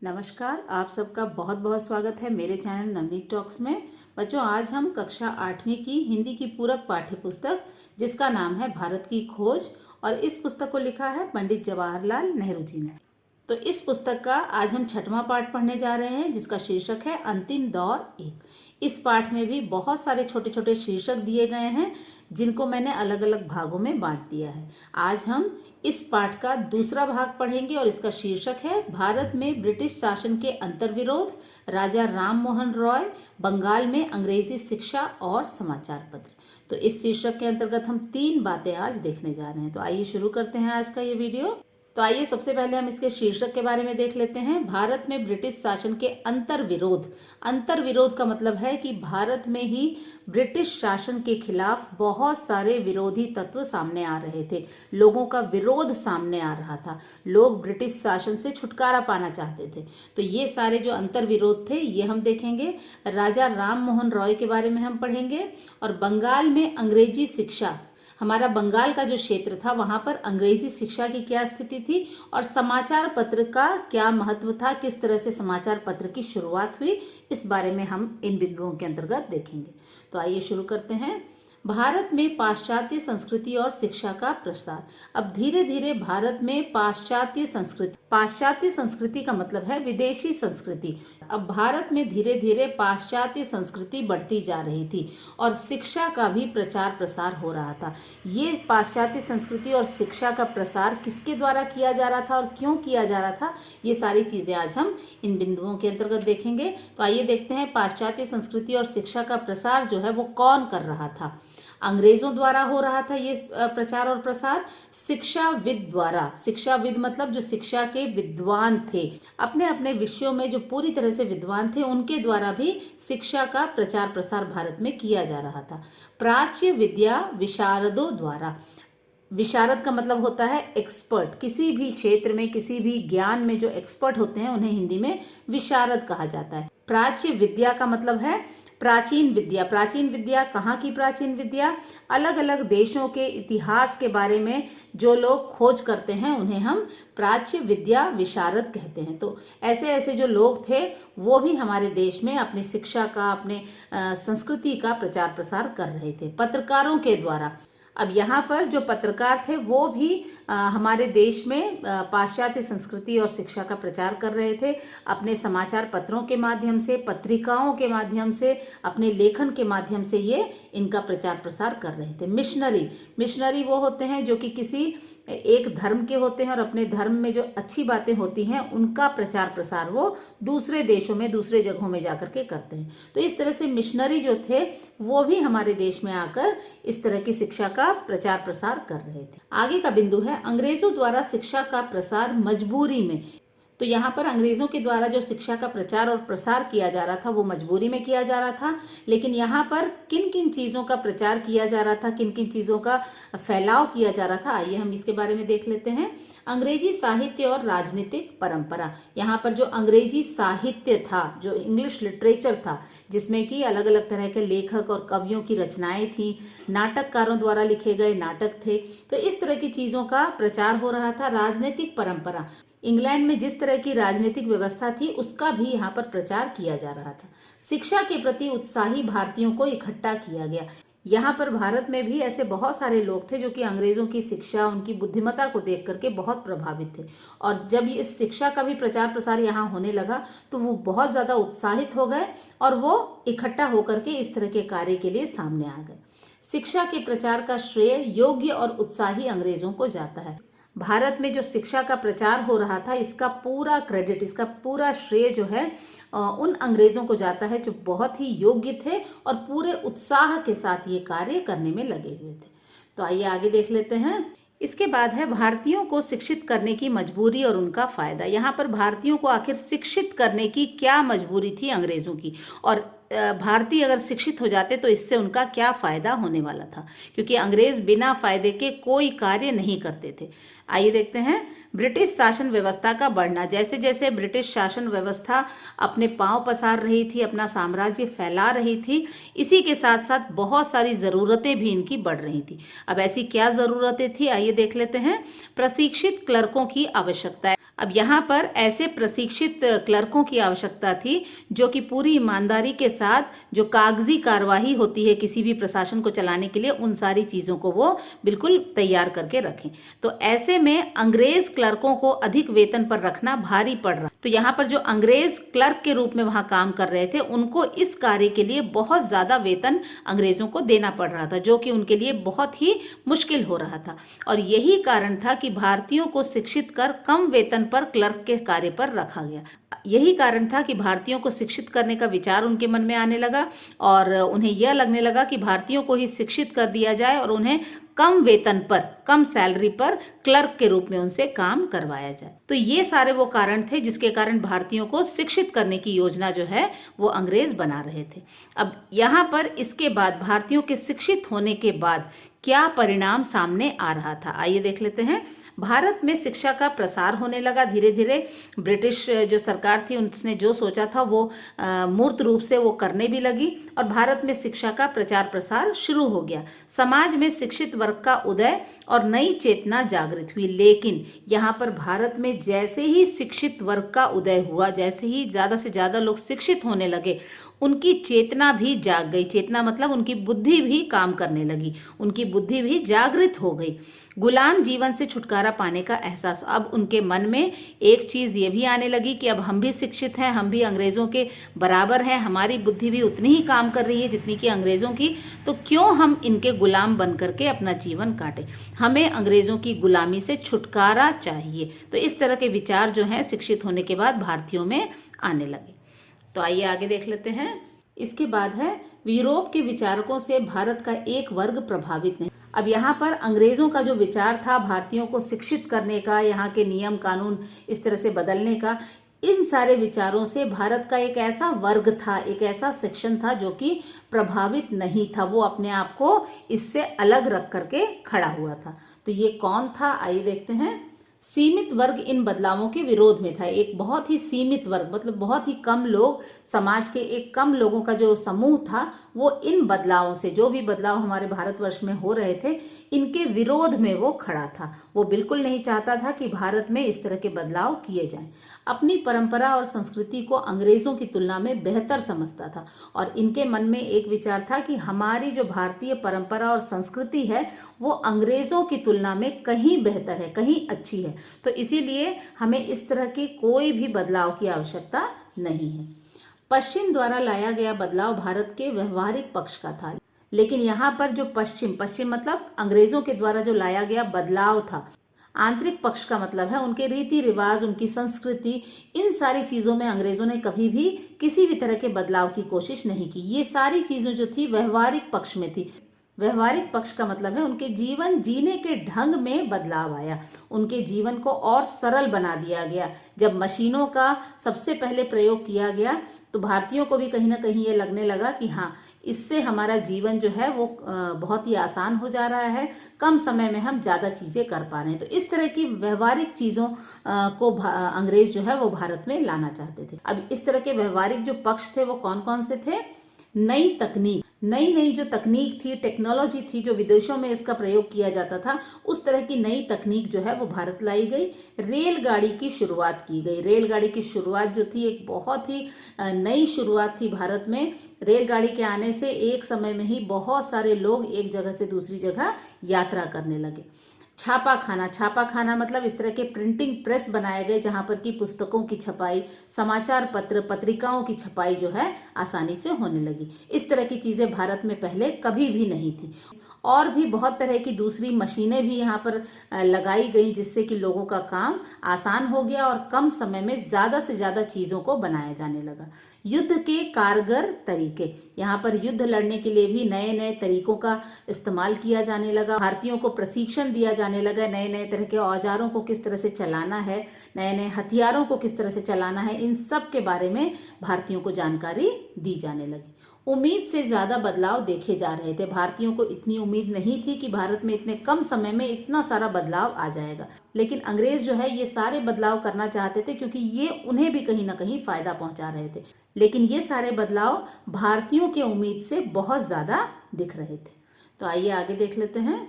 नमस्कार, आप सबका बहुत बहुत स्वागत है मेरे चैनल नवनीत टॉक्स में। बच्चों, आज हम कक्षा 8वीं की हिंदी की पूरक पाठ्य पुस्तक जिसका नाम है भारत की खोज, और इस पुस्तक को लिखा है पंडित जवाहरलाल नेहरू जी ने। तो इस पुस्तक का आज हम 6वां पाठ पढ़ने जा रहे हैं जिसका शीर्षक है अंतिम दौर एक। इस पाठ में भी बहुत सारे छोटे छोटे शीर्षक दिए गए हैं जिनको मैंने अलग अलग भागों में बांट दिया है। आज हम इस पाठ का दूसरा भाग पढ़ेंगे और इसका शीर्षक है भारत में ब्रिटिश शासन के अंतर्विरोध, राजा राम मोहन रॉय, बंगाल में अंग्रेजी शिक्षा और समाचार पत्र। तो इस शीर्षक के अंतर्गत हम 3 बातें आज देखने जा रहे हैं। तो आइए शुरू करते हैं आज का ये वीडियो। तो आइए सबसे पहले हम इसके शीर्षक के बारे में देख लेते हैं। भारत में ब्रिटिश शासन के अंतर्विरोध। अंतर्विरोध का मतलब है कि भारत में ही ब्रिटिश शासन के खिलाफ बहुत सारे विरोधी तत्व सामने आ रहे थे। लोगों का विरोध सामने आ रहा था। लोग ब्रिटिश शासन से छुटकारा पाना चाहते थे। तो ये सारे जो अंतर्विरोध थे ये हम देखेंगे। राजा राम मोहन रॉय के बारे में हम पढ़ेंगे और बंगाल में अंग्रेजी शिक्षा, हमारा बंगाल का जो क्षेत्र था वहां पर अंग्रेजी शिक्षा की क्या स्थिति थी और समाचार पत्र का क्या महत्व था, किस तरह से समाचार पत्र की शुरुआत हुई, इस बारे में हम इन बिंदुओं के अंतर्गत देखेंगे। तो आइए शुरू करते हैं। भारत में पाश्चात्य संस्कृति और शिक्षा का प्रसार। अब धीरे धीरे भारत में पाश्चात्य संस्कृति का मतलब है विदेशी संस्कृति। अब भारत में धीरे धीरे पाश्चात्य संस्कृति बढ़ती जा रही थी और शिक्षा का भी प्रचार प्रसार हो रहा था। ये पाश्चात्य संस्कृति और शिक्षा का प्रसार किसके द्वारा किया जा रहा था और क्यों किया जा रहा था, ये सारी चीजें आज हम इन बिंदुओं के अंतर्गत देखेंगे। तो आइए देखते हैं पाश्चात्य संस्कृति और शिक्षा का प्रसार जो है वो कौन कर रहा था। अंग्रेजों द्वारा हो रहा था ये प्रचार और प्रसार शिक्षाविद द्वारा। शिक्षाविद मतलब जो शिक्षा के विद्वान थे, अपने अपने विषयों में जो पूरी तरह से विद्वान थे, उनके द्वारा भी शिक्षा का प्रचार प्रसार भारत में किया जा रहा था। प्राच्य विद्या विशारदों द्वारा। विशारद का मतलब होता है एक्सपर्ट। किसी भी क्षेत्र में, किसी भी ज्ञान में जो एक्सपर्ट होते हैं उन्हें हिंदी में विशारद कहा जाता है। प्राच्य विद्या का मतलब है प्राचीन विद्या। प्राचीन विद्या कहाँ की प्राचीन विद्या? अलग अलग देशों के इतिहास के बारे में जो लोग खोज करते हैं उन्हें हम प्राच्य विद्या विशारद कहते हैं। तो ऐसे ऐसे जो लोग थे वो भी हमारे देश में अपनी शिक्षा का, अपने संस्कृति का प्रचार प्रसार कर रहे थे पत्रकारों के द्वारा। अब यहाँ पर जो पत्रकार थे वो भी हमारे देश में पाश्चात्य संस्कृति और शिक्षा का प्रचार कर रहे थे। अपने समाचार पत्रों के माध्यम से, पत्रिकाओं के माध्यम से, अपने लेखन के माध्यम से ये इनका प्रचार प्रसार कर रहे थे। मिशनरी वो होते हैं जो कि किसी एक धर्म के होते हैं और अपने धर्म में जो अच्छी बातें होती हैं उनका प्रचार प्रसार वो दूसरे देशों में, दूसरे जगहों में जाकर के करते हैं। तो इस तरह से मिशनरी जो थे वो भी हमारे देश में आकर इस तरह की शिक्षा का प्रचार प्रसार कर रहे थे। आगे का बिंदु है अंग्रेजों द्वारा शिक्षा का प्रसार मजबूरी में। तो यहाँ पर अंग्रेजों के द्वारा जो शिक्षा का प्रचार और प्रसार किया जा रहा था वो मजबूरी में किया जा रहा था। लेकिन यहाँ पर किन किन चीज़ों का प्रचार किया जा रहा था, किन किन चीज़ों का फैलाव किया जा रहा था, आइए हम इसके बारे में देख लेते हैं। अंग्रेजी साहित्य और राजनीतिक परंपरा। यहाँ पर जो अंग्रेजी साहित्य था, जो इंग्लिश लिटरेचर था, जिसमें कि अलग अलग तरह के लेखक और कवियों की रचनाएं थी, नाटककारों द्वारा लिखे गए नाटक थे, तो इस तरह की चीज़ों का प्रचार हो रहा था। राजनीतिक परंपरा, इंग्लैंड में जिस तरह की राजनीतिक व्यवस्था थी उसका भी यहाँ पर प्रचार किया जा रहा था। शिक्षा के प्रति उत्साही भारतीयों को इकट्ठा किया गया। यहाँ पर भारत में भी ऐसे बहुत सारे लोग थे जो कि अंग्रेजों की शिक्षा, उनकी बुद्धिमत्ता को देख करके बहुत प्रभावित थे। और जब ये शिक्षा का भी प्रचार प्रसार यहाँ होने लगा तो वो बहुत ज़्यादा उत्साहित हो गए और वो इकट्ठा होकर के इस तरह के कार्य के लिए सामने आ गए। शिक्षा के प्रचार का श्रेय योग्य और उत्साही अंग्रेजों को जाता है। भारत में जो शिक्षा का प्रचार हो रहा था इसका पूरा क्रेडिट, इसका पूरा श्रेय जो है उन अंग्रेजों को जाता है जो बहुत ही योग्य थे और पूरे उत्साह के साथ ये कार्य करने में लगे हुए थे। तो आइए आगे देख लेते हैं। इसके बाद है भारतीयों को शिक्षित करने की मजबूरी और उनका फायदा। यहाँ पर भारतीयों को आखिर शिक्षित करने की क्या मजबूरी थी अंग्रेजों की, और भारतीय अगर शिक्षित हो जाते तो इससे उनका क्या फ़ायदा होने वाला था, क्योंकि अंग्रेज़ बिना फ़ायदे के कोई कार्य नहीं करते थे। आइए देखते हैं ब्रिटिश शासन व्यवस्था का बढ़ना। जैसे जैसे ब्रिटिश शासन व्यवस्था अपने पांव पसार रही थी, अपना साम्राज्य फैला रही थी, इसी के साथ साथ बहुत सारी ज़रूरतें भी इनकी बढ़ रही थी। अब ऐसी क्या ज़रूरतें थी, आइए देख लेते हैं। प्रशिक्षित क्लर्कों की आवश्यकता है। अब यहाँ पर ऐसे प्रशिक्षित क्लर्कों की आवश्यकता थी जो कि पूरी ईमानदारी के साथ जो कागजी कार्यवाही होती है किसी भी प्रशासन को चलाने के लिए, उन सारी चीज़ों को वो बिल्कुल तैयार करके रखें। तो ऐसे में अंग्रेज क्लर्कों को अधिक वेतन पर रखना भारी पड़ रहा। तो यहाँ पर जो अंग्रेज क्लर्क के रूप में वहाँ काम कर रहे थे, उनको इस कार्य के लिए बहुत ज़्यादा वेतन अंग्रेज़ों को देना पड़ रहा था, जो कि उनके लिए बहुत ही मुश्किल हो रहा था। और यही कारण था कि भारतीयों को शिक्षित कर कम वेतन पर क्लर्क के कार्य पर रखा गया। यही कारण था कि भारतीयों को शिक्षित करने का विचार उनके मन में आने लगा और उन्हें यह लगने लगा कि भारतीयों को ही शिक्षित कर दिया जाए और उन्हें कम वेतन पर, कम सैलरी पर क्लर्क के रूप में उनसे काम करवाया जाए। तो ये सारे वो कारण थे जिसके कारण भारतीयों को शिक्षित करने की योजना जो है वो अंग्रेज बना रहे थे। अब यहाँ पर इसके बाद भारतीयों के शिक्षित होने के बाद क्या परिणाम सामने आ रहा था, आइए देख लेते हैं। भारत में शिक्षा का प्रसार होने लगा धीरे धीरे। ब्रिटिश जो सरकार थी उसने जो सोचा था वो मूर्त रूप से वो करने भी लगी और भारत में शिक्षा का प्रचार प्रसार शुरू हो गया। समाज में शिक्षित वर्ग का उदय और नई चेतना जागृत हुई। लेकिन यहाँ पर भारत में जैसे ही शिक्षित वर्ग का उदय हुआ, जैसे ही ज़्यादा से ज़्यादा लोग शिक्षित होने लगे, उनकी चेतना भी जाग गई। चेतना मतलब उनकी बुद्धि भी काम करने लगी, उनकी बुद्धि भी जागृत हो गई। गुलाम जीवन से छुटकारा पाने का एहसास। अब उनके मन में एक चीज़ ये भी आने लगी कि अब हम भी शिक्षित हैं, हम भी अंग्रेज़ों के बराबर हैं, हमारी बुद्धि भी उतनी ही काम कर रही है जितनी कि अंग्रेज़ों की, तो क्यों हम इनके गुलाम बन करके अपना जीवन काटें। हमें अंग्रेज़ों की गुलामी से छुटकारा चाहिए। तो इस तरह के विचार जो हैं शिक्षित होने के बाद भारतीयों में आने लगे। तो आइए आगे देख लेते हैं। इसके बाद है यूरोप के विचारकों से भारत का एक वर्ग प्रभावित नहीं। अब यहाँ पर अंग्रेज़ों का जो विचार था भारतीयों को शिक्षित करने का, यहाँ के नियम कानून इस तरह से बदलने का, इन सारे विचारों से भारत का एक ऐसा वर्ग था, एक ऐसा सेक्शन था जो कि प्रभावित नहीं था। वो अपने आप को इससे अलग रख करके खड़ा हुआ था। तो ये कौन था, आइए देखते हैं। सीमित वर्ग इन बदलावों के विरोध में था। एक बहुत ही सीमित वर्ग मतलब बहुत ही कम लोग, समाज के एक कम लोगों का जो समूह था वो इन बदलावों से, जो भी बदलाव हमारे भारतवर्ष में हो रहे थे, इनके विरोध में वो खड़ा था। वो बिल्कुल नहीं चाहता था कि भारत में इस तरह के बदलाव किए जाएं। अपनी परंपरा और संस्कृति को अंग्रेज़ों की तुलना में बेहतर समझता था और इनके मन में एक विचार था कि हमारी जो भारतीय परंपरा और संस्कृति है वो अंग्रेज़ों की तुलना में कहीं बेहतर है, कहीं अच्छी है। तो इसीलिए हमें इस तरह की कोई भी बदलाव की आवश्यकता नहीं है। पश्चिम द्वारा लाया गया बदलाव भारत के व्यवहारिक पक्ष का था, लेकिन यहाँ पर जो पश्चिम मतलब अंग्रेज़ों के द्वारा जो लाया गया बदलाव था, आंतरिक पक्ष का मतलब है उनके रीति रिवाज, उनकी संस्कृति, इन सारी चीज़ों में अंग्रेज़ों ने कभी भी किसी भी तरह के बदलाव की कोशिश नहीं की। ये सारी चीज़ें जो थी व्यवहारिक पक्ष में थी। व्यवहारिक पक्ष का मतलब है उनके जीवन जीने के ढंग में बदलाव आया, उनके जीवन को और सरल बना दिया गया। जब मशीनों का सबसे पहले प्रयोग किया गया तो भारतीयों को भी कहीं ना कहीं ये लगने लगा कि हाँ, इससे हमारा जीवन जो है वो बहुत ही आसान हो जा रहा है, कम समय में हम ज़्यादा चीज़ें कर पा रहे हैं। तो इस तरह की व्यवहारिक चीज़ों को अंग्रेज जो है वो भारत में लाना चाहते थे। अब इस तरह के व्यवहारिक जो पक्ष थे वो कौन कौन से थे। नई तकनीक, नई जो तकनीक थी, टेक्नोलॉजी थी, जो विदेशों में इसका प्रयोग किया जाता था, उस तरह की नई तकनीक जो है वो भारत लाई गई। रेलगाड़ी की शुरुआत की गई। रेलगाड़ी की शुरुआत जो थी एक बहुत ही नई शुरुआत थी भारत में। रेलगाड़ी के आने से एक समय में ही बहुत सारे लोग एक जगह से दूसरी जगह यात्रा करने लगे। छापा खाना मतलब इस तरह के प्रिंटिंग प्रेस बनाए गए जहाँ पर कि पुस्तकों की छपाई, समाचार पत्र, पत्रिकाओं की छपाई जो है आसानी से होने लगी। इस तरह की चीज़ें भारत में पहले कभी भी नहीं थी। और भी बहुत तरह की दूसरी मशीनें भी यहाँ पर लगाई गई जिससे कि लोगों का काम आसान हो गया और कम समय में ज़्यादा से ज़्यादा चीज़ों को बनाया जाने लगा। युद्ध के कारगर तरीके, यहाँ पर युद्ध लड़ने के लिए भी नए नए तरीकों का इस्तेमाल किया जाने लगा। भारतीयों को प्रशिक्षण दिया जाने लगा, नए नए तरह के औजारों को किस तरह से चलाना है, नए नए हथियारों को किस तरह से चलाना है, इन सब के बारे में भारतीयों को जानकारी दी जाने लगी। उम्मीद से ज़्यादा बदलाव देखे जा रहे थे। भारतीयों को इतनी उम्मीद नहीं थी कि भारत में इतने कम समय में इतना सारा बदलाव आ जाएगा, लेकिन अंग्रेज जो है ये सारे बदलाव करना चाहते थे क्योंकि ये उन्हें भी कहीं ना कहीं फायदा पहुंचा रहे थे। लेकिन ये सारे बदलाव भारतीयों के उम्मीद से बहुत ज़्यादा दिख रहे थे। तो आइए आगे देख लेते हैं।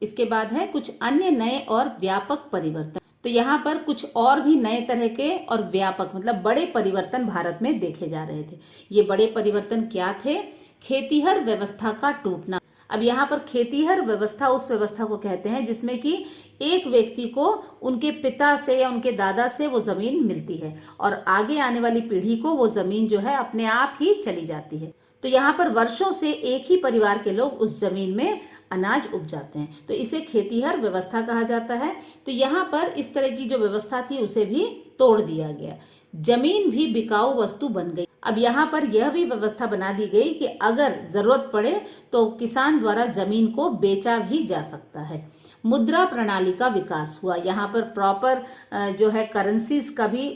इसके बाद है कुछ अन्य नए और व्यापक परिवर्तन। तो यहाँ पर कुछ और भी नए तरह के और व्यापक मतलब बड़े परिवर्तन भारत में देखे जा रहे थे। ये बड़े परिवर्तन क्या थे? खेतीहर व्यवस्था का टूटना। अब यहाँ पर खेतीहर व्यवस्था उस व्यवस्था को कहते हैं जिसमें कि एक व्यक्ति को उनके पिता से या उनके दादा से वो जमीन मिलती है और आगे आने वाली पीढ़ी को वो जमीन जो है अपने आप ही चली जाती है। तो यहाँ पर वर्षों से एक ही परिवार के लोग उस जमीन में अनाज उपजाते हैं, तो इसे खेतीहर व्यवस्था कहा जाता है। तो यहाँ पर इस तरह की जो व्यवस्था थी उसे भी तोड़ दिया गया। जमीन भी बिकाऊ वस्तु बन गई। अब यहाँ पर यह भी व्यवस्था बना दी गई कि अगर जरूरत पड़े तो किसान द्वारा जमीन को बेचा भी जा सकता है। मुद्रा प्रणाली का विकास हुआ। यहाँ पर प्रॉपर जो है करेंसीज का भी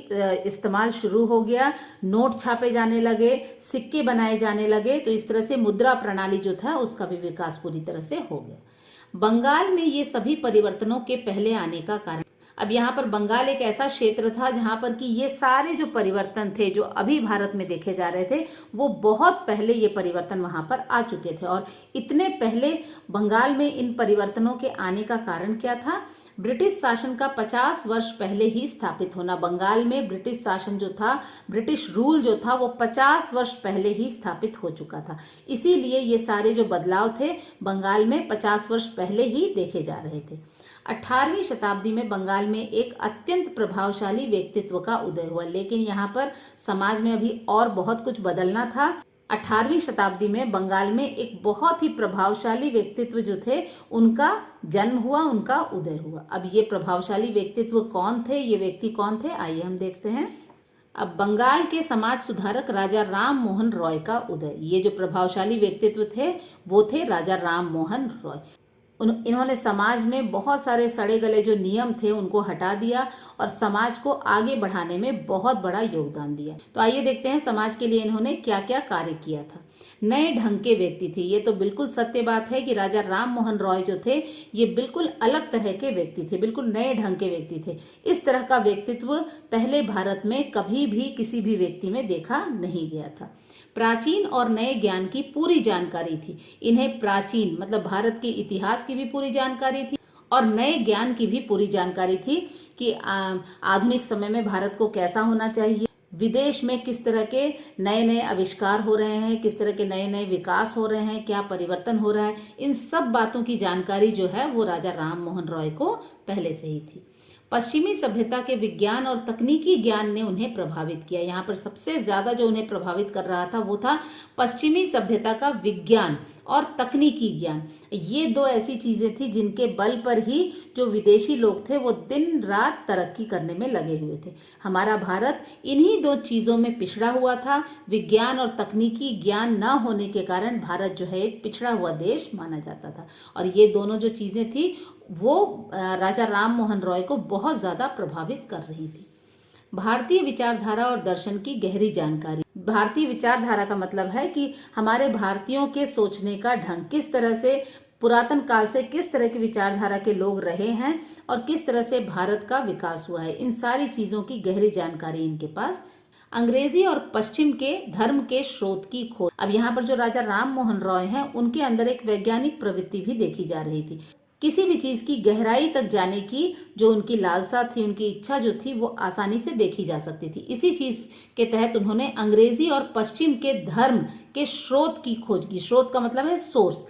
इस्तेमाल शुरू हो गया। नोट छापे जाने लगे, सिक्के बनाए जाने लगे। तो इस तरह से मुद्रा प्रणाली जो था उसका भी विकास पूरी तरह से हो गया। बंगाल में ये सभी परिवर्तनों के पहले आने का कारण, अब यहाँ पर बंगाल एक ऐसा क्षेत्र था जहाँ पर कि ये सारे जो परिवर्तन थे जो अभी भारत में देखे जा रहे थे वो बहुत पहले ये परिवर्तन वहाँ पर आ चुके थे। और इतने पहले बंगाल में इन परिवर्तनों के आने का कारण क्या था? ब्रिटिश शासन का 50 वर्ष पहले ही स्थापित होना। बंगाल में ब्रिटिश शासन जो था, ब्रिटिश रूल जो था वो 50 वर्ष पहले ही स्थापित हो चुका था। इसीलिए ये सारे जो बदलाव थे बंगाल में 50 वर्ष पहले ही देखे जा रहे थे। 18वीं शताब्दी में बंगाल में एक अत्यंत प्रभावशाली व्यक्तित्व का उदय हुआ, लेकिन यहाँ पर समाज में अभी और बहुत कुछ बदलना था। 18वीं शताब्दी में बंगाल में एक बहुत ही प्रभावशाली व्यक्तित्व जो थे उनका जन्म हुआ, उनका उदय हुआ। अब ये प्रभावशाली व्यक्तित्व कौन थे, ये व्यक्ति कौन थे, आइए हम देखते हैं। अब बंगाल के समाज सुधारक राजा राम मोहन रॉय का उदय। ये जो प्रभावशाली व्यक्तित्व थे वो थे राजा राम मोहन रॉय। इन्होंने समाज में बहुत सारे सड़े गले जो नियम थे उनको हटा दिया और समाज को आगे बढ़ाने में बहुत बड़ा योगदान दिया। तो आइए देखते हैं समाज के लिए इन्होंने क्या क्या कार्य किया था। नए ढंग के व्यक्ति थे। ये तो बिल्कुल सत्य बात है कि राजा राम मोहन रॉय जो थे ये बिल्कुल अलग तरह के व्यक्ति थे, बिल्कुल नए ढंग के व्यक्ति थे। इस तरह का व्यक्तित्व पहले भारत में कभी भी किसी भी व्यक्ति में देखा नहीं गया था। प्राचीन और नए ज्ञान की पूरी जानकारी थी। इन्हें प्राचीन मतलब भारत के इतिहास की भी पूरी जानकारी थी और नए ज्ञान की भी पूरी जानकारी थी कि आधुनिक समय में भारत को कैसा होना चाहिए, विदेश में किस तरह के नए नए आविष्कार हो रहे हैं, किस तरह के नए नए विकास हो रहे हैं, क्या परिवर्तन हो रहा है। इन सब बातों की जानकारी जो है वो राजा राम मोहन रॉय को पहले से ही थी। पश्चिमी सभ्यता के विज्ञान और तकनीकी ज्ञान ने उन्हें प्रभावित किया। यहाँ पर सबसे ज्यादा जो उन्हें प्रभावित कर रहा था वो था पश्चिमी सभ्यता का विज्ञान और तकनीकी ज्ञान। ये दो ऐसी चीजें थी जिनके बल पर ही जो विदेशी लोग थे वो दिन रात तरक्की करने में लगे हुए थे। हमारा भारत इन्हीं दो चीजों में पिछड़ा हुआ था। विज्ञान और तकनीकी ज्ञान न होने के कारण भारत जो है एक पिछड़ा हुआ देश माना जाता था और ये दोनों जो चीजें थी वो राजा राम मोहन रॉय को बहुत ज्यादा प्रभावित कर रही थी। भारतीय विचारधारा और दर्शन की गहरी जानकारी। भारतीय विचारधारा का मतलब है कि हमारे भारतीयों के सोचने का ढंग, किस तरह से पुरातन काल से किस तरह की विचारधारा के लोग रहे हैं और किस तरह से भारत का विकास हुआ है, इन सारी चीजों की गहरी जानकारी इनके पास। अंग्रेजी और पश्चिम के धर्म के स्रोत की खोज। अब यहाँ पर जो राजा राम मोहन रॉय हैं उनके अंदर एक वैज्ञानिक प्रवृत्ति भी देखी जा रही थी। किसी भी चीज की गहराई तक जाने की जो उनकी लालसा थी, उनकी इच्छा जो थी वो आसानी से देखी जा सकती थी। इसी चीज के तहत उन्होंने अंग्रेजी और पश्चिम के धर्म के स्रोत की खोज की। स्रोत का मतलब है सोर्स।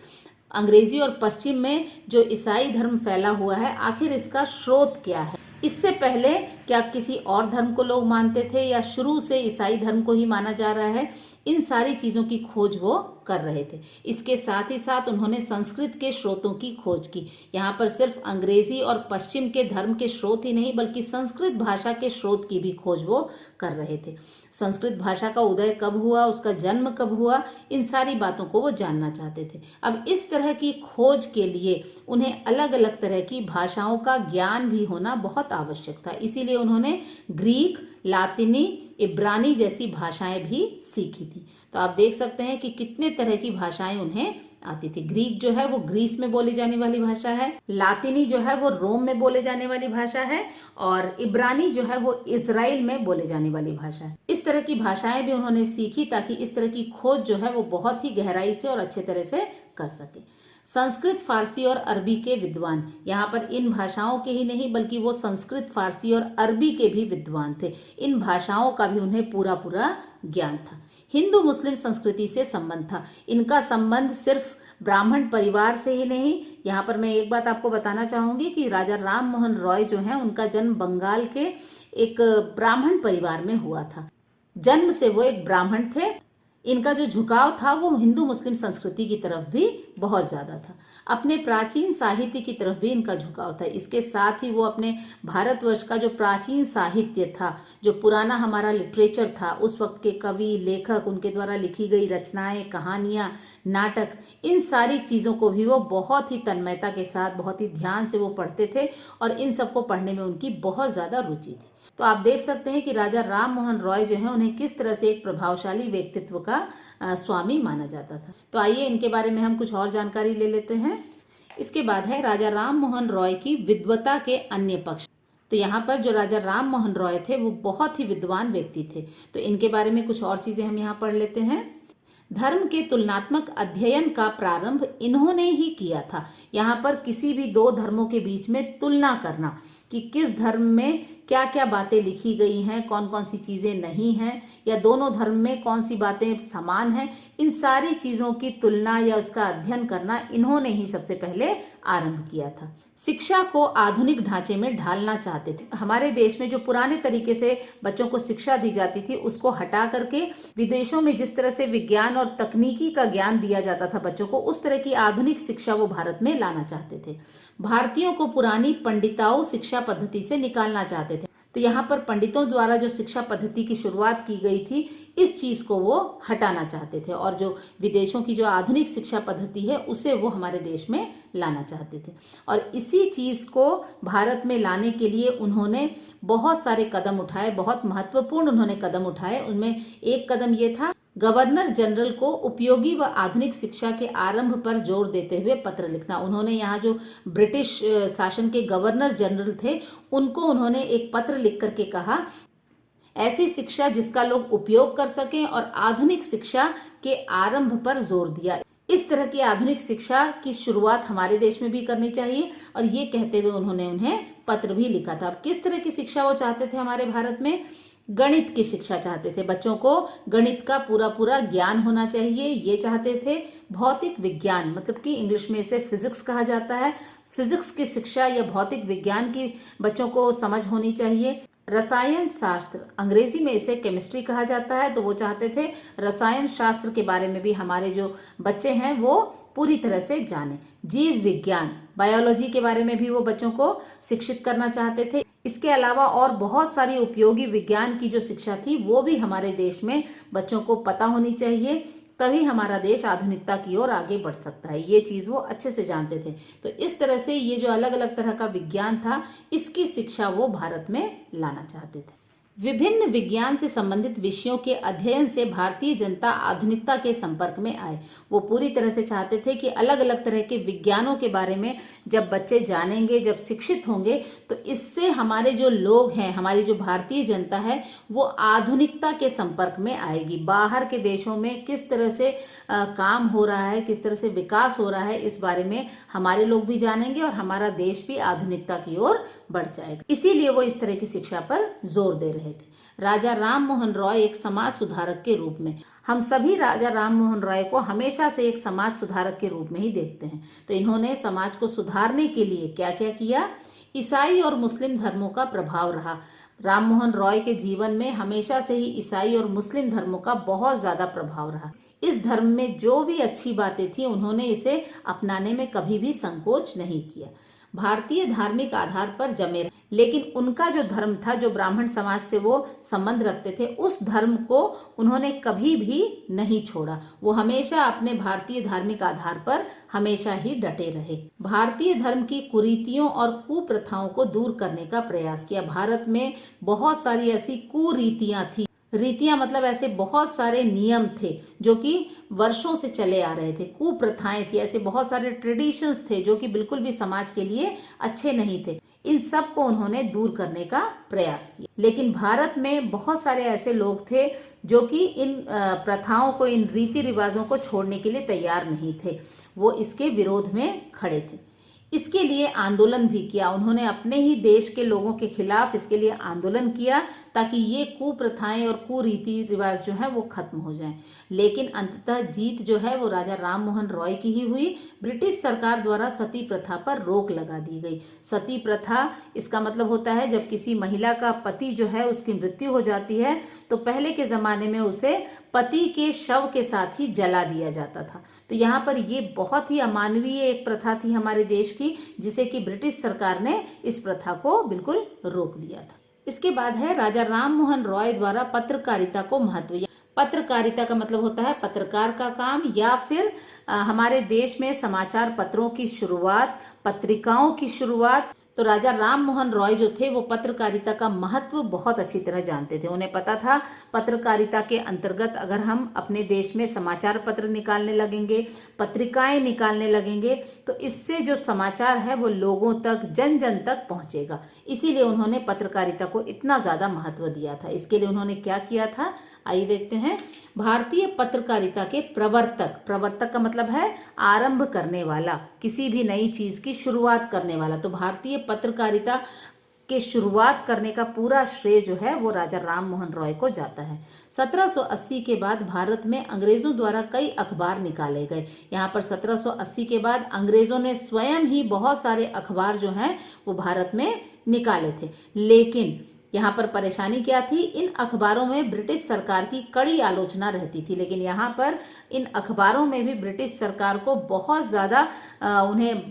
अंग्रेजी और पश्चिम में जो ईसाई धर्म फैला हुआ है आखिर इसका स्रोत क्या है, इससे पहले क्या किसी और धर्म को लोग मानते थे या शुरू से ईसाई धर्म को ही माना जा रहा है, इन सारी चीजों की खोज वो कर रहे थे। इसके साथ ही साथ उन्होंने संस्कृत के स्रोतों की खोज की। यहाँ पर सिर्फ अंग्रेजी और पश्चिम के धर्म के स्रोत ही नहीं बल्कि संस्कृत भाषा के स्रोत की भी खोज वो कर रहे थे। संस्कृत भाषा का उदय कब हुआ, उसका जन्म कब हुआ, इन सारी बातों को वो जानना चाहते थे। अब इस तरह की खोज के लिए उन्हें अलग अलग तरह की भाषाओं का ज्ञान भी होना बहुत आवश्यक था। इसीलिए उन्होंने ग्रीक, लातिनी, इब्रानी जैसी भाषाएं भी सीखी थी। तो आप देख सकते हैं कि कितने तरह की भाषाएं उन्हें आती थी। ग्रीक जो है वो ग्रीस में बोली जाने वाली भाषा है, लातिनी जो है वो रोम में बोले जाने वाली भाषा है, और इब्रानी जो है वो इजराइल में बोले जाने वाली भाषा है। इस तरह की भाषाएं भी उन्होंने सीखी ताकि इस तरह की खोज जो है वो बहुत ही गहराई से और अच्छे तरह से कर सके। संस्कृत, फारसी और अरबी के विद्वान, यहाँ पर इन भाषाओं के ही नहीं बल्कि वो संस्कृत, फारसी और अरबी के भी विद्वान थे। इन भाषाओं का भी उन्हें पूरा पूरा ज्ञान था। हिंदू मुस्लिम संस्कृति से संबंध था। इनका संबंध सिर्फ ब्राह्मण परिवार से ही नहीं, यहाँ पर मैं एक बात आपको बताना चाहूँगी कि राजा राम मोहन रॉय जो हैं उनका जन्म बंगाल के एक ब्राह्मण परिवार में हुआ था। जन्म से वो एक ब्राह्मण थे। इनका जो झुकाव था वो हिंदू मुस्लिम संस्कृति की तरफ भी बहुत ज़्यादा था। अपने प्राचीन साहित्य की तरफ भी इनका झुकाव था। इसके साथ ही वो अपने भारतवर्ष का जो प्राचीन साहित्य था, जो पुराना हमारा लिटरेचर था, उस वक्त के कवि, लेखक, उनके द्वारा लिखी गई रचनाएं, कहानियाँ, नाटक, इन सारी चीज़ों को भी वो बहुत ही तन्मयता के साथ, बहुत ही ध्यान से वो पढ़ते थे और इन सबको पढ़ने में उनकी बहुत ज़्यादा रुचि थी। तो आप देख सकते हैं कि राजा राम मोहन रॉय जो है उन्हें किस तरह से एक प्रभावशाली व्यक्तित्व का स्वामी माना जाता था। तो आइए इनके बारे में हम कुछ और जानकारी ले लेते हैं। इसके बाद है राजा राम मोहन रॉय की विद्वता के अन्य पक्ष। तो यहाँ पर जो राजा राम मोहन रॉय थे वो बहुत ही विद्वान व्यक्ति थे। तो इनके बारे में कुछ और चीज़ें हम यहाँ पढ़ लेते हैं। धर्म के तुलनात्मक अध्ययन का प्रारंभ इन्होंने ही किया था। यहाँ पर किसी भी दो धर्मों के बीच में तुलना करना कि किस धर्म में क्या क्या बातें लिखी गई हैं, कौन कौन सी चीज़ें नहीं हैं, या दोनों धर्म में कौन सी बातें समान हैं, इन सारी चीज़ों की तुलना या उसका अध्ययन करना इन्होंने ही सबसे पहले आरंभ किया था। शिक्षा को आधुनिक ढांचे में ढालना चाहते थे। हमारे देश में जो पुराने तरीके से बच्चों को शिक्षा दी जाती थी उसको हटा करके विदेशों में जिस तरह से विज्ञान और तकनीकी का ज्ञान दिया जाता था बच्चों को, उस तरह की आधुनिक शिक्षा वो भारत में लाना चाहते थे। भारतीयों को पुरानी पंडिताऊ शिक्षा पद्धति से निकालना चाहते थे। तो यहाँ पर पंडितों द्वारा जो शिक्षा पद्धति की शुरुआत की गई थी, इस चीज़ को वो हटाना चाहते थे और जो विदेशों की जो आधुनिक शिक्षा पद्धति है उसे वो हमारे देश में लाना चाहते थे। और इसी चीज़ को भारत में लाने के लिए उन्होंने बहुत सारे कदम उठाए, बहुत महत्वपूर्ण उन्होंने कदम उठाए। उनमें एक कदम ये था, गवर्नर जनरल को उपयोगी व आधुनिक शिक्षा के आरंभ पर जोर देते हुए पत्र लिखना। उन्होंने यहाँ जो ब्रिटिश शासन के गवर्नर जनरल थे उनको उन्होंने एक पत्र लिख करके कहा, ऐसी शिक्षा जिसका लोग उपयोग कर सकें, और आधुनिक शिक्षा के आरंभ पर जोर दिया। इस तरह की आधुनिक शिक्षा की शुरुआत हमारे देश में भी करनी चाहिए, और ये कहते हुए उन्होंने उन्हें पत्र भी लिखा था। अब किस तरह की शिक्षा वो चाहते थे हमारे भारत में? गणित की शिक्षा चाहते थे। बच्चों को गणित का पूरा पूरा ज्ञान होना चाहिए, ये चाहते थे। भौतिक विज्ञान, मतलब कि इंग्लिश में इसे फिजिक्स कहा जाता है, फिजिक्स की शिक्षा या भौतिक विज्ञान की बच्चों को समझ होनी चाहिए। रसायन शास्त्र, अंग्रेजी में इसे केमिस्ट्री कहा जाता है, तो वो चाहते थे रसायन शास्त्र के बारे में भी हमारे जो बच्चे हैं वो पूरी तरह से जाने। जीव विज्ञान, बायोलॉजी के बारे में भी वो बच्चों को शिक्षित करना चाहते थे। इसके अलावा और बहुत सारी उपयोगी विज्ञान की जो शिक्षा थी वो भी हमारे देश में बच्चों को पता होनी चाहिए, तभी हमारा देश आधुनिकता की ओर आगे बढ़ सकता है। ये चीज़ वो अच्छे से जानते थे। तो इस तरह से ये जो अलग अलग तरह का विज्ञान था, इसकी शिक्षा वो भारत में लाना चाहते थे। विभिन्न विज्ञान से संबंधित विषयों के अध्ययन से भारतीय जनता आधुनिकता के संपर्क में आए। वो पूरी तरह से चाहते थे कि अलग अलग तरह के विज्ञानों के बारे में जब बच्चे जानेंगे, जब शिक्षित होंगे, तो इससे हमारे जो लोग हैं, हमारी जो भारतीय जनता है, वो आधुनिकता के संपर्क में आएगी। बाहर के देशों में किस तरह से काम हो रहा है, किस तरह से विकास हो रहा है, इस बारे में हमारे लोग भी जानेंगे और हमारा देश भी आधुनिकता की ओर बढ़ जाएगा। इसीलिए वो इस तरह की शिक्षा पर जोर दे रहे थे। राजा राम मोहन रॉय एक समाज सुधारक के रूप में, हम सभी राजा राम मोहन रॉय को हमेशा से एक समाज सुधारक के रूप में ही देखते हैं। तो इन्होंने समाज को सुधारने के लिए क्या क्या किया? ईसाई और मुस्लिम धर्मों का प्रभाव रहा। राम मोहन रॉय के जीवन में हमेशा से ही ईसाई और मुस्लिम धर्मों का बहुत ज़्यादा प्रभाव रहा। इस धर्म में जो भी अच्छी बातें थी उन्होंने इसे अपनाने में कभी भी संकोच नहीं किया। भारतीय धार्मिक आधार पर जमे रहे, लेकिन उनका जो धर्म था, जो ब्राह्मण समाज से वो संबंध रखते थे, उस धर्म को उन्होंने कभी भी नहीं छोड़ा। वो हमेशा अपने भारतीय धार्मिक आधार पर हमेशा ही डटे रहे। भारतीय धर्म की कुरीतियों और कुप्रथाओं को दूर करने का प्रयास किया। भारत में बहुत सारी ऐसी कुरीतियां थी, रीतियां मतलब ऐसे बहुत सारे नियम थे जो कि वर्षों से चले आ रहे थे, कुप्रथाएं थी, ऐसे बहुत सारे ट्रेडिशंस थे जो कि बिल्कुल भी समाज के लिए अच्छे नहीं थे। इन सब को उन्होंने दूर करने का प्रयास किया। लेकिन भारत में बहुत सारे ऐसे लोग थे जो कि इन प्रथाओं को, इन रीति रिवाजों को छोड़ने के लिए तैयार नहीं थे। वो इसके विरोध में खड़े थे। इसके लिए आंदोलन भी किया उन्होंने, अपने ही देश के लोगों के खिलाफ इसके लिए आंदोलन किया ताकि ये कुप्रथाएं और कुरीति रिवाज जो है वो खत्म हो जाएं। लेकिन अंततः जीत जो है वो राजा राम मोहन रॉय की ही हुई। ब्रिटिश सरकार द्वारा सती प्रथा पर रोक लगा दी गई। सती प्रथा, इसका मतलब होता है जब किसी महिला का पति जो है उसकी मृत्यु हो जाती है तो पहले के ज़माने में उसे पति के शव के साथ ही जला दिया जाता था। तो यहाँ पर ये बहुत ही अमानवीय एक प्रथा थी हमारे देश की, जिसे कि ब्रिटिश सरकार ने इस प्रथा को बिल्कुल रोक दिया था। इसके बाद है राजा राम मोहन रॉय द्वारा पत्रकारिता को महत्व। पत्रकारिता का मतलब होता है पत्रकार का काम, या फिर हमारे देश में समाचार पत्रों की शुरुआत, पत्रिकाओं की शुरुआत। तो राजा राम मोहन रॉय जो थे वो पत्रकारिता का महत्व बहुत अच्छी तरह जानते थे। उन्हें पता था पत्रकारिता के अंतर्गत अगर हम अपने देश में समाचार पत्र निकालने लगेंगे, पत्रिकाएं निकालने लगेंगे, तो इससे जो समाचार है वो लोगों तक, जन जन तक पहुंचेगा। इसीलिए उन्होंने पत्रकारिता को इतना ज़्यादा महत्व दिया था। इसके लिए उन्होंने क्या किया था, आइए देखते हैं। भारतीय पत्रकारिता के प्रवर्तक, प्रवर्तक का मतलब है आरंभ करने वाला, किसी भी नई चीज की शुरुआत करने वाला। तो भारतीय पत्रकारिता के शुरुआत करने का पूरा श्रेय जो है वो राजा राम मोहन रॉय को जाता है। 1780 के बाद भारत में अंग्रेजों द्वारा कई अखबार निकाले गए। यहाँ पर 1780 के बाद अंग्रेजों ने स्वयं ही बहुत सारे अखबार जो हैं वो भारत में निकाले थे। लेकिन यहाँ पर परेशानी क्या थी, इन अखबारों में ब्रिटिश सरकार की कड़ी आलोचना रहती थी। लेकिन यहाँ पर इन अखबारों में भी ब्रिटिश सरकार को बहुत ज़्यादा उन्हें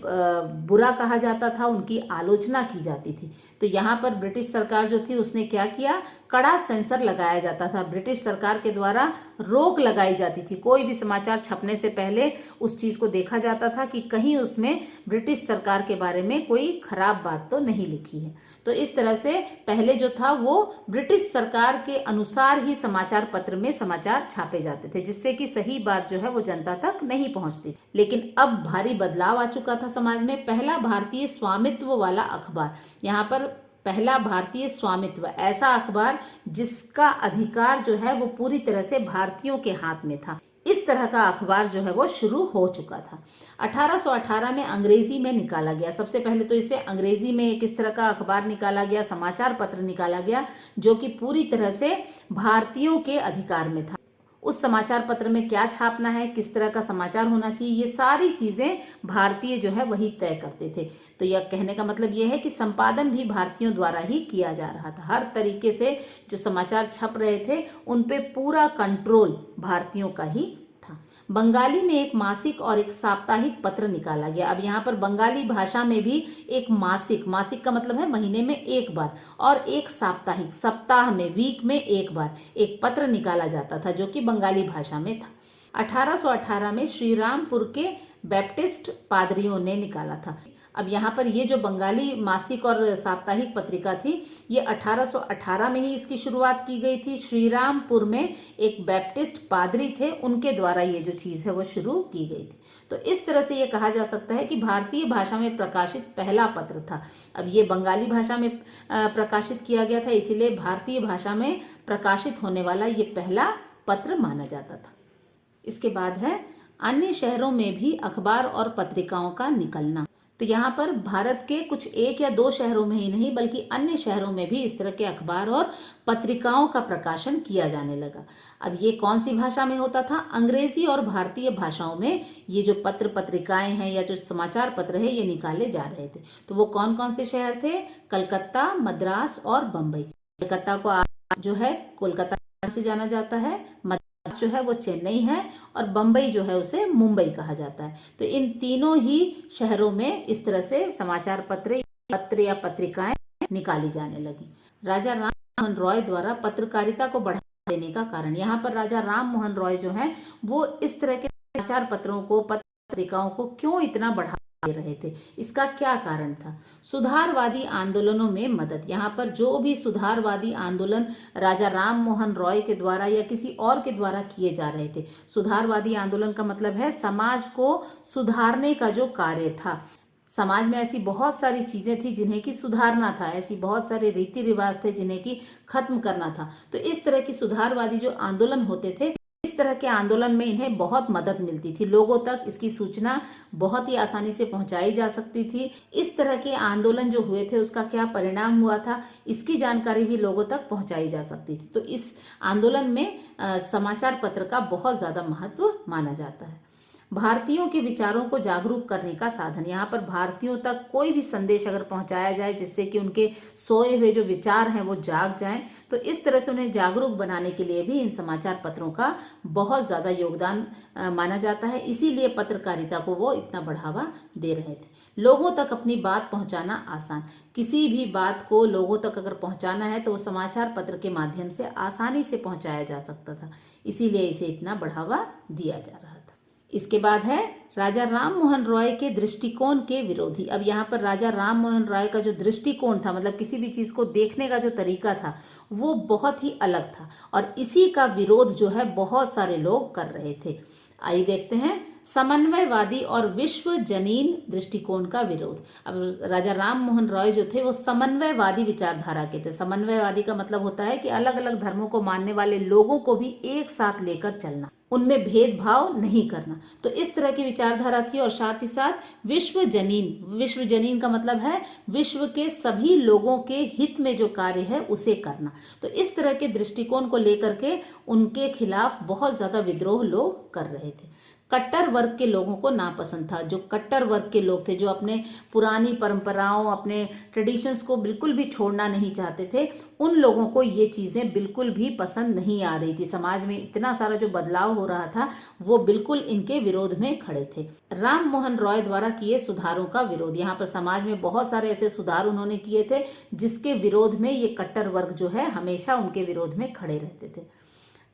बुरा कहा जाता था, उनकी आलोचना की जाती थी। तो यहाँ पर ब्रिटिश सरकार जो थी उसने क्या किया, कड़ा सेंसर लगाया जाता था। ब्रिटिश सरकार के द्वारा रोक लगाई जाती थी। कोई भी समाचार छपने से पहले उस चीज़ को देखा जाता था कि कहीं उसमें ब्रिटिश सरकार के बारे में कोई खराब बात तो नहीं लिखी है। तो इस तरह से पहले जो था वो ब्रिटिश सरकार के अनुसार ही समाचार पत्र में समाचार छापे जाते थे, जिससे कि सही बात जो है वो जनता तक नहीं पहुंचती। लेकिन अब भारी बदलाव आ चुका था समाज में। पहला भारतीय स्वामित्व वाला अखबार, यहाँ पर पहला भारतीय स्वामित्व, ऐसा अखबार जिसका अधिकार जो है वो पूरी तरह से भारतीयों के हाथ में था, इस तरह का अखबार जो है वो शुरू हो चुका था। 1818 में अंग्रेजी में निकाला गया। सबसे पहले तो इसे अंग्रेजी में एक इस तरह का अखबार निकाला गया, समाचार पत्र निकाला गया जो कि पूरी तरह से भारतीयों के अधिकार में था। उस समाचार पत्र में क्या छापना है, किस तरह का समाचार होना चाहिए, ये सारी चीज़ें भारतीय जो है वही तय करते थे। तो यह कहने का मतलब यह है कि संपादन भी भारतीयों द्वारा ही किया जा रहा था। हर तरीके से जो समाचार छप रहे थे उन पे पूरा कंट्रोल भारतीयों का ही था। बंगाली में एक मासिक और एक साप्ताहिक पत्र निकाला गया। अब यहाँ पर बंगाली भाषा में भी एक मासिक, मासिक का मतलब है महीने में एक बार, और एक साप्ताहिक, सप्ताह में, वीक में एक बार एक पत्र निकाला जाता था जो कि बंगाली भाषा में था। 1818 में श्रीरामपुर के बैप्टिस्ट पादरियों ने निकाला था। अब यहाँ पर ये जो बंगाली मासिक और साप्ताहिक पत्रिका थी ये 1818 में ही इसकी शुरुआत की गई थी। श्रीरामपुर में एक बैप्टिस्ट पादरी थे, उनके द्वारा ये जो चीज़ है वो शुरू की गई थी। तो इस तरह से ये कहा जा सकता है कि भारतीय भाषा में प्रकाशित पहला पत्र था। अब ये बंगाली भाषा में प्रकाशित किया गया था, इसीलिए भारतीय भाषा में प्रकाशित होने वाला ये पहला पत्र माना जाता था। इसके बाद है अन्य शहरों में भी अखबार और पत्रिकाओं का निकलना। तो यहाँ पर भारत के कुछ एक या दो शहरों में ही नहीं बल्कि अन्य शहरों में भी इस तरह के अखबार और पत्रिकाओं का प्रकाशन किया जाने लगा। अब ये कौन सी भाषा में होता था? अंग्रेजी और भारतीय भाषाओं में ये जो पत्र पत्रिकाएं हैं या जो समाचार पत्र है ये निकाले जा रहे थे। तो वो कौन कौन से शहर थे? कलकत्ता, मद्रास और बम्बई। कलकत्ता को आज जो है कोलकाता से जाना जाता है, जो है वो चेन्नई है और बम्बई जो है उसे मुंबई कहा जाता है। तो इन तीनों ही शहरों में इस तरह से समाचार पत्र या पत्रिकाएं निकाली जाने लगी। राजा राम मोहन रॉय द्वारा पत्रकारिता को बढ़ावा देने का कारण, यहाँ पर राजा राम मोहन रॉय जो है वो इस तरह के समाचार पत्रों को, पत्रिकाओं को क्यों इतना बढ़ावा दे रहे थे, इसका क्या कारण था? सुधारवादी आंदोलनों में मदद। यहाँ पर जो भी सुधारवादी आंदोलन राजा राम मोहन रॉय के द्वारा या किसी और के द्वारा किए जा रहे थे, सुधारवादी आंदोलन का मतलब है समाज को सुधारने का जो कार्य था। समाज में ऐसी बहुत सारी चीजें थी जिन्हें की सुधारना था, ऐसी बहुत सारे रीति रिवाज थे जिन्हें की खत्म करना था। तो इस तरह की सुधारवादी जो आंदोलन होते थे, इस तरह के आंदोलन में इन्हें बहुत मदद मिलती थी। लोगों तक इसकी सूचना बहुत ही आसानी से पहुंचाई जा सकती थी। इस तरह के आंदोलन जो हुए थे उसका क्या परिणाम हुआ था, इसकी जानकारी भी लोगों तक पहुंचाई जा सकती थी। तो इस आंदोलन में समाचार पत्र का बहुत ज्यादा महत्व माना जाता है। भारतीयों के विचारों को जागरूक करने का साधन। यहाँ पर भारतीयों तक कोई भी संदेश अगर पहुंचाया जाए जिससे कि उनके सोए हुए जो विचार हैं वो जाग जाएं, तो इस तरह से उन्हें जागरूक बनाने के लिए भी इन समाचार पत्रों का बहुत ज़्यादा योगदान माना जाता है। इसीलिए पत्रकारिता को वो इतना बढ़ावा दे रहे थे। लोगों तक अपनी बात पहुंचाना आसान। किसी भी बात को लोगों तक अगर पहुंचाना है तो वो समाचार पत्र के माध्यम से आसानी से पहुंचाया जा सकता था, इसीलिए इसे इतना बढ़ावा दिया जा रहा था। इसके बाद है राजा राम मोहन रॉय के दृष्टिकोण के विरोधी। अब यहाँ पर राजा राम मोहन रॉय का जो दृष्टिकोण था, मतलब किसी भी चीज को देखने का जो तरीका था, वो बहुत ही अलग था और इसी का विरोध जो है बहुत सारे लोग कर रहे थे। आइए देखते हैं समन्वयवादी और विश्वजनीन दृष्टिकोण का विरोध। अब राजा राम मोहन रॉय जो थे वो समन्वयवादी विचारधारा के थे। समन्वयवादी का मतलब होता है कि अलग अलग धर्मों को मानने वाले लोगों को भी एक साथ लेकर चलना, उनमें भेदभाव नहीं करना। तो इस तरह की विचारधारा थी। और साथ ही साथ विश्वजनीन, विश्वजनीन का मतलब है विश्व के सभी लोगों के हित में जो कार्य है उसे करना। तो इस तरह के दृष्टिकोण को लेकर के उनके खिलाफ बहुत ज्यादा विद्रोह लोग कर रहे थे। कट्टर वर्ग के लोगों को नापसंद था। जो कट्टर वर्ग के लोग थे, जो अपने पुरानी परंपराओं, अपने ट्रेडिशंस को बिल्कुल भी छोड़ना नहीं चाहते थे, उन लोगों को ये चीज़ें बिल्कुल भी पसंद नहीं आ रही थी। समाज में इतना सारा जो बदलाव हो रहा था वो बिल्कुल इनके विरोध में खड़े थे। राम मोहन रॉय द्वारा किए सुधारों का विरोध। यहाँ पर समाज में बहुत सारे ऐसे सुधार उन्होंने किए थे जिसके विरोध में ये कट्टर वर्ग जो है हमेशा उनके विरोध में खड़े रहते थे।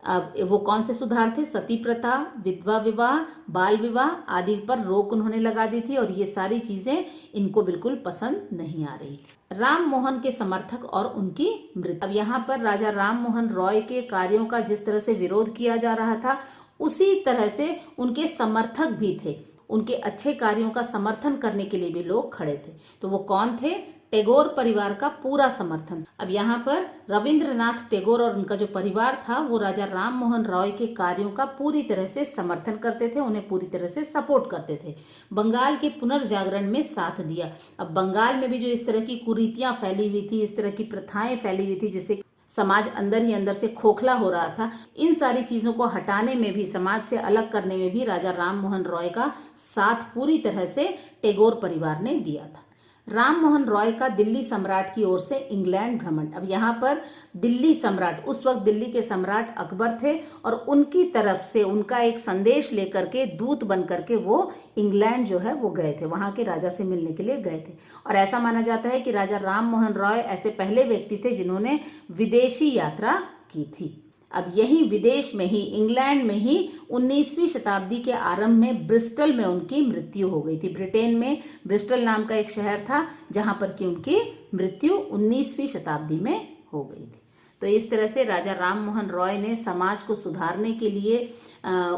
अब वो कौन से सुधार थे? सती प्रथा, विधवा विवाह, बाल विवाह आदि पर रोक उन्होंने लगा दी थी और ये सारी चीजें इनको बिल्कुल पसंद नहीं आ रही थी। राम मोहन के समर्थक और उनकी मृत्यु। अब यहाँ पर राजा राम मोहन रॉय के कार्यों का जिस तरह से विरोध किया जा रहा था, उसी तरह से उनके समर्थक भी थे। उनके अच्छे कार्यों का समर्थन करने के लिए भी लोग खड़े थे। तो वो कौन थे? टैगोर परिवार का पूरा समर्थन। अब यहाँ पर रविंद्रनाथ टैगोर और उनका जो परिवार था वो राजा राम मोहन रॉय के कार्यों का पूरी तरह से समर्थन करते थे, उन्हें पूरी तरह से सपोर्ट करते थे। बंगाल के पुनर्जागरण में साथ दिया। अब बंगाल में भी जो इस तरह की कुरीतियां फैली हुई थी, इस तरह की प्रथाएं फैली हुई थी जिससे समाज अंदर ही अंदर से खोखला हो रहा था, इन सारी चीजों को हटाने में भी, समाज से अलग करने में भी राजा राम मोहन रॉय का साथ पूरी तरह से टैगोर परिवार ने दिया था। राम मोहन रॉय का दिल्ली सम्राट की ओर से इंग्लैंड भ्रमण। अब यहाँ पर दिल्ली सम्राट, उस वक्त दिल्ली के सम्राट अकबर थे और उनकी तरफ से उनका एक संदेश लेकर के दूत बन करके वो इंग्लैंड जो है वो गए थे, वहाँ के राजा से मिलने के लिए गए थे। और ऐसा माना जाता है कि राजा राम मोहन रॉय ऐसे पहले व्यक्ति थे जिन्होंने विदेशी यात्रा की थी। अब यही विदेश में ही, इंग्लैंड में ही 19वीं शताब्दी के आरंभ में ब्रिस्टल में उनकी मृत्यु हो गई थी। ब्रिटेन में ब्रिस्टल नाम का एक शहर था जहां पर कि उनकी मृत्यु 19वीं शताब्दी में हो गई थी। तो इस तरह से राजा राम मोहन रॉय ने समाज को सुधारने के लिए,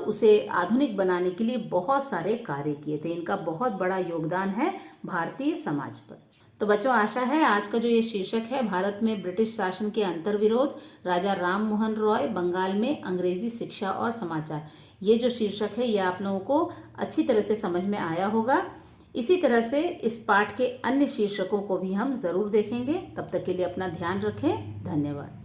उसे आधुनिक बनाने के लिए बहुत सारे कार्य किए थे। इनका बहुत बड़ा योगदान है भारतीय समाज पर। तो बच्चों, आशा है आज का जो ये शीर्षक है, भारत में ब्रिटिश शासन के अंतर्विरोध, राजा राम मोहन रॉय, बंगाल में अंग्रेजी शिक्षा और समाचार, ये जो शीर्षक है ये आप लोगों को अच्छी तरह से समझ में आया होगा। इसी तरह से इस पाठ के अन्य शीर्षकों को भी हम जरूर देखेंगे। तब तक के लिए अपना ध्यान रखें। धन्यवाद।